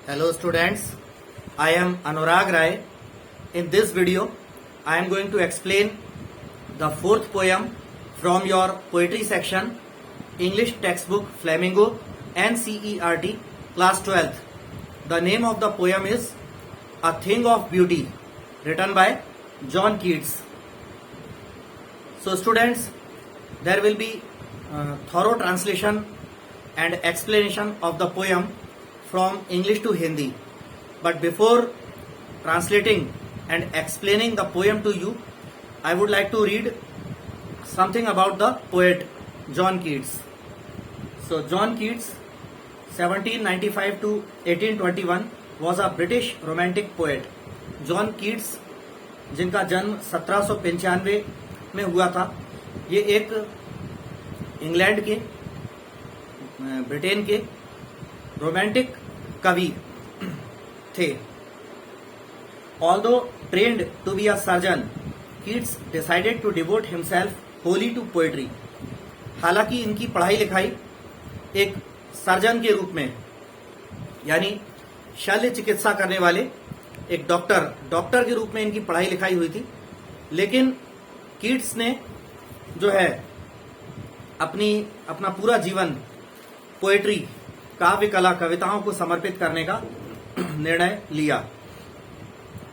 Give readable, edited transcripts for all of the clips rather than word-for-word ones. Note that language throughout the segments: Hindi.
Hello students, I am Anurag Rai. In this video, I am going to explain the fourth poem from your poetry section, English textbook Flamingo NCERT class 12th. The name of the poem is A Thing of Beauty, written by John Keats. So students, there will be thorough translation and explanation of the poem from English to Hindi. But before translating and explaining the poem to you, I would like to read something about the poet John Keats. So John Keats, 1795 to 1821, was a British romantic poet. John Keats, जिनका जन्म 1795 में हुआ था, ये एक इंग्लैंड के, ब्रिटेन के रोमांटिक कवि थे. Although trained to be a surgeon, Keats decided to devote himself wholly to poetry. हालांकि इनकी पढ़ाई लिखाई एक सर्जन के रूप में, यानी शल्य चिकित्सा करने वाले एक डॉक्टर के रूप में इनकी पढ़ाई लिखाई हुई थी, लेकिन कीट्स ने जो है अपना पूरा जीवन पोएट्री, काव्य कला, कविताओं को समर्पित करने का निर्णय लिया.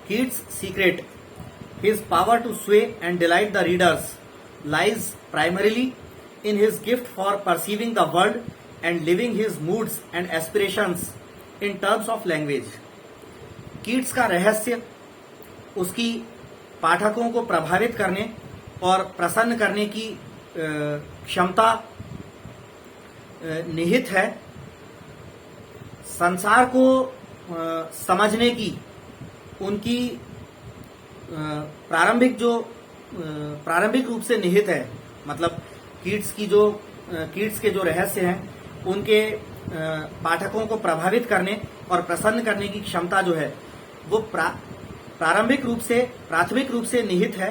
Keats secret, his power to sway and delight the readers, lies primarily in his gift for perceiving the world and living his moods and aspirations in terms of language. Keats का रहस्य उसकी पाठकों को प्रभावित करने और प्रसन्न करने की क्षमता निहित है. संसार को समझने की उनकी प्रारंभिक रूप से निहित है. मतलब कीट्स के जो रहस्य हैं, उनके पाठकों को प्रभावित करने और प्रसन्न करने की क्षमता जो है वो प्राथमिक रूप से निहित है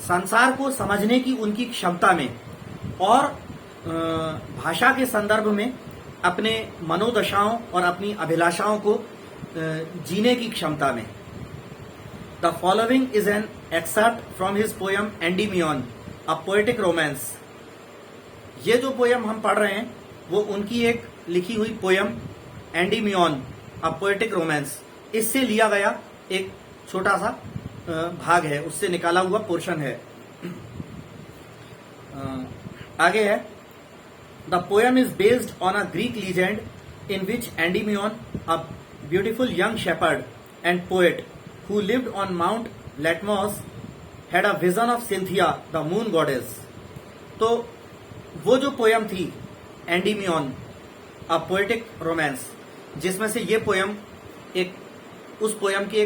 संसार को समझने की उनकी क्षमता में और भाषा के संदर्भ में अपने मनोदशाओं और अपनी अभिलाषाओं को जीने की क्षमता में. The following is an excerpt from his poem Endymion, a poetic romance. ये जो पोएम हम पढ़ रहे हैं वो उनकी एक लिखी हुई poem Endymion, a poetic romance, इससे लिया गया एक छोटा सा भाग है, उससे निकाला हुआ पोर्शन है. आगे है, the poem is based on a Greek legend in which Endymion, a beautiful young shepherd and poet who lived on Mount Latmos, had a vision of Cynthia the moon goddess. तो वो जो पोएम थी एंडीमियन, अ पोएटिक रोमांस, जिसमें से ये पोएम उस पोएम के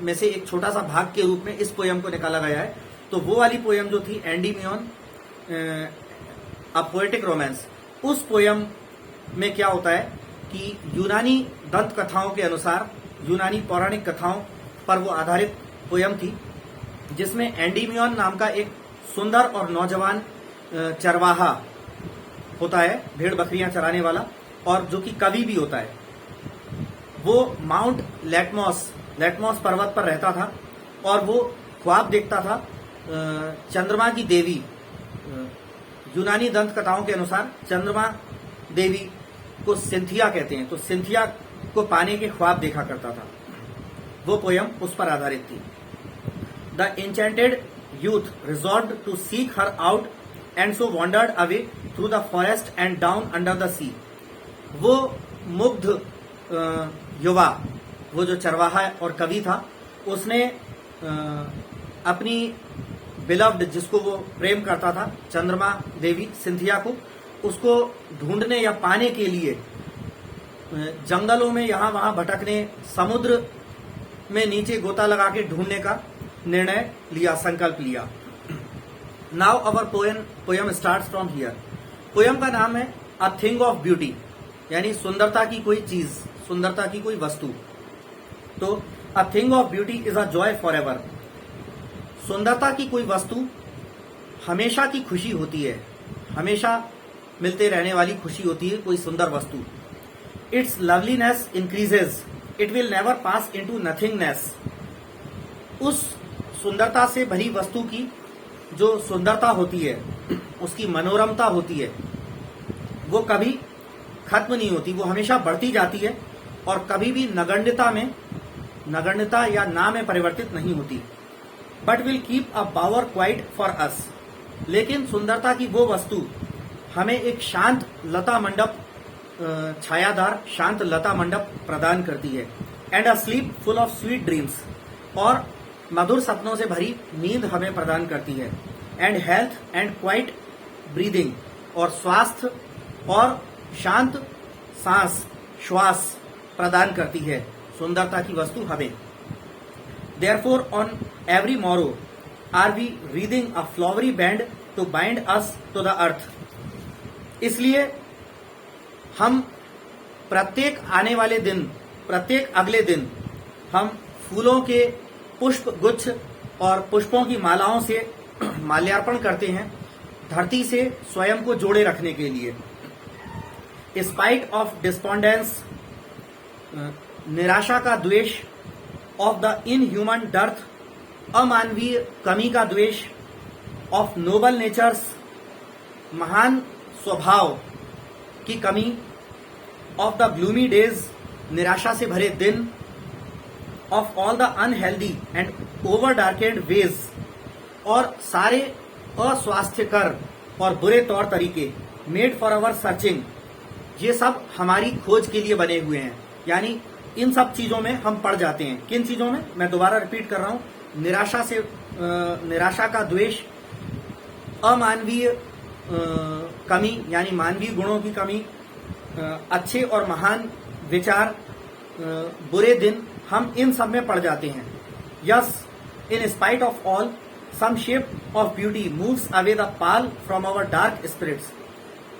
में से एक छोटा सा भाग के रूप में इस पोएम को निकाला गया है. तो वो वाली पोएम जो थी एंडीमियन, अ पोएटिक रोमांस, उस पोएम में क्या होता है कि यूनानी दंत कथाओं के अनुसार, यूनानी पौराणिक कथाओं पर वो आधारित पोएम थी, जिसमें एंडीमियन नाम का एक सुंदर और नौजवान चरवाहा होता है, भेड़ बकरियां चराने वाला, और जो कि कवि भी होता है. वो माउंट लेटमॉस पर्वत पर रहता था और वो ख्वाब देखता था चंद्रमा की देवी. यूनानी दंत कथाओं के अनुसार चंद्रमा देवी को सिंथिया कहते हैं, तो सिंथिया को पाने के ख्वाब देखा करता था. वो पोयम उस पर आधारित थी. The enchanted youth resolved to seek her out and so wandered away through the forest and down under the sea. वो मुग्ध युवा, वो जो चरवाहा और कवि था, उसने अपनी बिलव्ड, जिसको वो प्रेम करता था, चंद्रमा देवी सिंथिया को, उसको ढूंढने या पाने के लिए जंगलों में यहां वहां भटकने, समुद्र में नीचे गोता लगा के ढूंढने का निर्णय लिया, संकल्प लिया. Now our poem starts from here. Poem का नाम है अ थिंग ऑफ ब्यूटी, यानी सुंदरता की कोई चीज, सुंदरता की कोई वस्तु. तो अ thing of beauty is a joy for ever. सुंदरता की कोई वस्तु हमेशा की खुशी होती है, हमेशा मिलते रहने वाली खुशी होती है कोई सुंदर वस्तु. its loveliness increases, it will never pass into nothingness. उस सुंदरता से भरी वस्तु की जो सुंदरता होती है, उसकी मनोरमता होती है, वो कभी खत्म नहीं होती, वो हमेशा बढ़ती जाती है और कभी भी नगण्यता या ना में परिवर्तित नहीं होती. But will keep a power quiet for us. लेकिन सुंदरता की वो वस्तु हमें एक शांत लता मंडप, छायादार शांत लता मंडप प्रदान करती है. And a slip full of sweet dreams. और मधुर सपनों से भरी नींद हमें प्रदान करती है. And health and quite breathing. और स्वास्थ्य और शांत श्वास प्रदान करती है सुंदरता की वस्तु हमें. Therefore, on every morrow are we wreathing a flowery band to bind us to the earth. इसलिए हम प्रत्येक आने वाले दिन, प्रत्येक अगले दिन हम फूलों के पुष्प गुच्छ और पुष्पों की मालाओं से माल्यार्पण करते हैं धरती से स्वयं को जोड़े रखने के लिए. स्पाइट ऑफ डिस्पोंडेंस, निराशा का द्वेष, ऑफ द इनह्यूमन डर्थ, अमानवीय कमी का द्वेष, ऑफ नोबल नेचर्स, महान स्वभाव की कमी, ऑफ द ग्लूमी डेज, निराशा से भरे दिन, off all the unhealthy and over darkened ways, और सारे अस्वास्थ्यकर और बुरे तौर तरीके, मेड फॉर अवर सर्चिंग, ये सब हमारी खोज के लिए बने हुए हैं. यानी इन सब चीजों में हम पड़ जाते हैं. किन चीजों में? मैं दोबारा रिपीट कर रहा हूं. निराशा का द्वेष, अमानवीय कमी यानी मानवीय गुणों की कमी, अच्छे और महान विचार, बुरे दिन, हम इन सब में पड़ जाते हैं. Yes, in spite of all some shape of beauty moves away the pall from our dark spirits.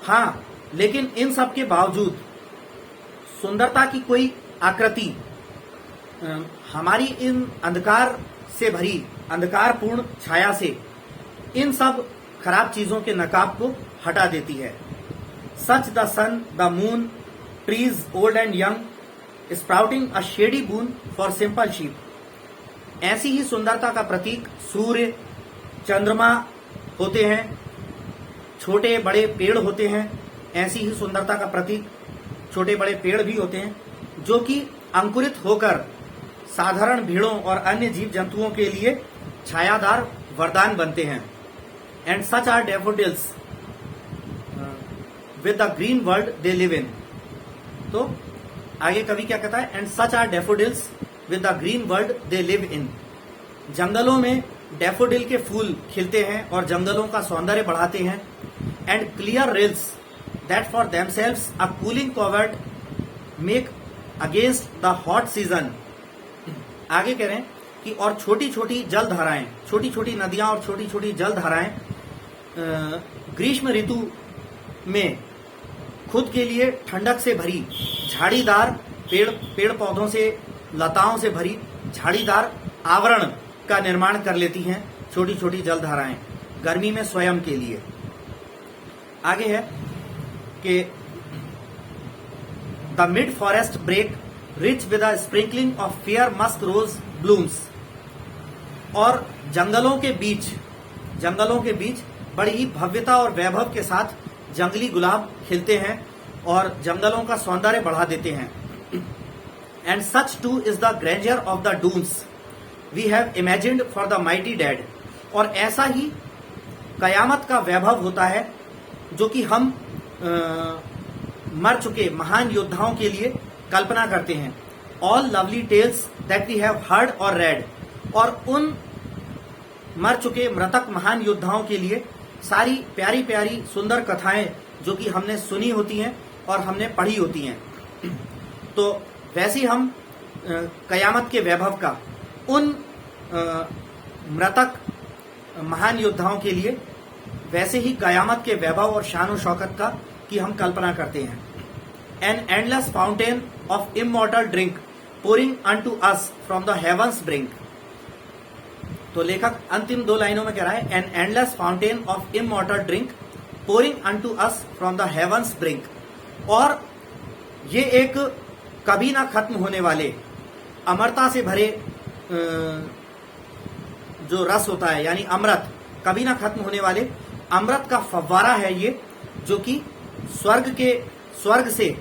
हाँ, लेकिन इन सब के बावजूद सुंदरता की कोई आकृति हमारी इन अंधकार से भरी अंधकारपूर्ण छाया से इन सब खराब चीजों के नकाब को हटा देती है. Such the sun, the moon, trees old and young, sprouting a shady boon for simple sheep. ऐसी ही सुंदरता का प्रतीक सूर्य, चंद्रमा होते हैं, छोटे बड़े पेड़ होते हैं. ऐसी ही सुंदरता का प्रतीक छोटे बड़े पेड़ भी होते हैं जो कि अंकुरित होकर साधारण भीड़ों और अन्य जीव जंतुओं के लिए छायादार वरदान बनते हैं. And such are daffodils with the green world they live in. तो आगे कवि क्या कहता है? And such are daffodils with the green world they live in. जंगलों में डैफोडिल के फूल खिलते हैं और जंगलों का सौंदर्य बढ़ाते हैं. And clear reels that for themselves a cooling covert make against the hot season. आगे कह रहे हैं कि और छोटी छोटी जल धाराएं, छोटी छोटी नदियां और छोटी छोटी जल धाराएं ग्रीष्म ऋतु में खुद के लिए ठंडक से भरी झाड़ीदार पेड़ पौधों से, लताओं से भरी झाड़ीदार आवरण का निर्माण कर लेती हैं छोटी छोटी जल धाराएं गर्मी में स्वयं के लिए. आगे है कि the mid forest brake rich with a sprinkling of fair musk rose blooms. और जंगलों के बीच बड़ी ही भव्यता और वैभव के साथ जंगली गुलाब खिलते हैं और जंगलों का सौंदर्य बढ़ा देते हैं. And such too is the grandeur of the dooms we have imagined for the mighty dead. और ऐसा ही कयामत का वैभव होता है जो कि हम मर चुके महान योद्धाओं के लिए कल्पना करते हैं. All lovely tales that we have heard or read. और उन मर चुके मृतक महान योद्धाओं के लिए सारी प्यारी प्यारी सुंदर कथाएं जो कि हमने सुनी होती हैं और हमने पढ़ी होती हैं. तो वैसे हम कयामत के वैभव का उन मृतक महान योद्धाओं के लिए वैसे ही कयामत के वैभव और शान और शौकत का की हम कल्पना करते हैं. An endless fountain of immortal drink pouring unto us from the heaven's brink. तो लेखक अंतिम दो लाइनों में कह रहा है an endless fountain of immortal drink pouring unto us from the heaven's brink. और ये एक कभी ना खत्म होने वाले अमरता से भरे जो रस होता है, यानी अमृत, कभी ना खत्म होने वाले अमृत का फव्वारा है ये, जो कि स्वर्ग से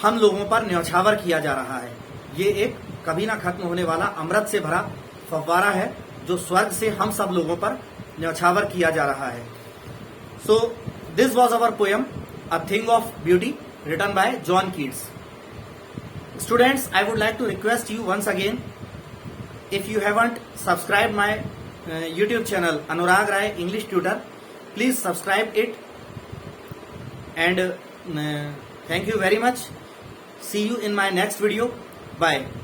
हम लोगों पर न्यौछावर किया जा रहा है। ये एक कभी ना खत्म होने वाला अमृत से भरा फव्वारा है जो स्वर्ग से हम सब लोगों पर न्यौछावर किया जा रहा है। So this was our poem a thing of beauty, written by John Keats. Students, I would like to request you once again, if you haven't subscribed my YouTube channel Anurag Rai English Tutor, please subscribe it, and thank you very much. See you in my next video. Bye.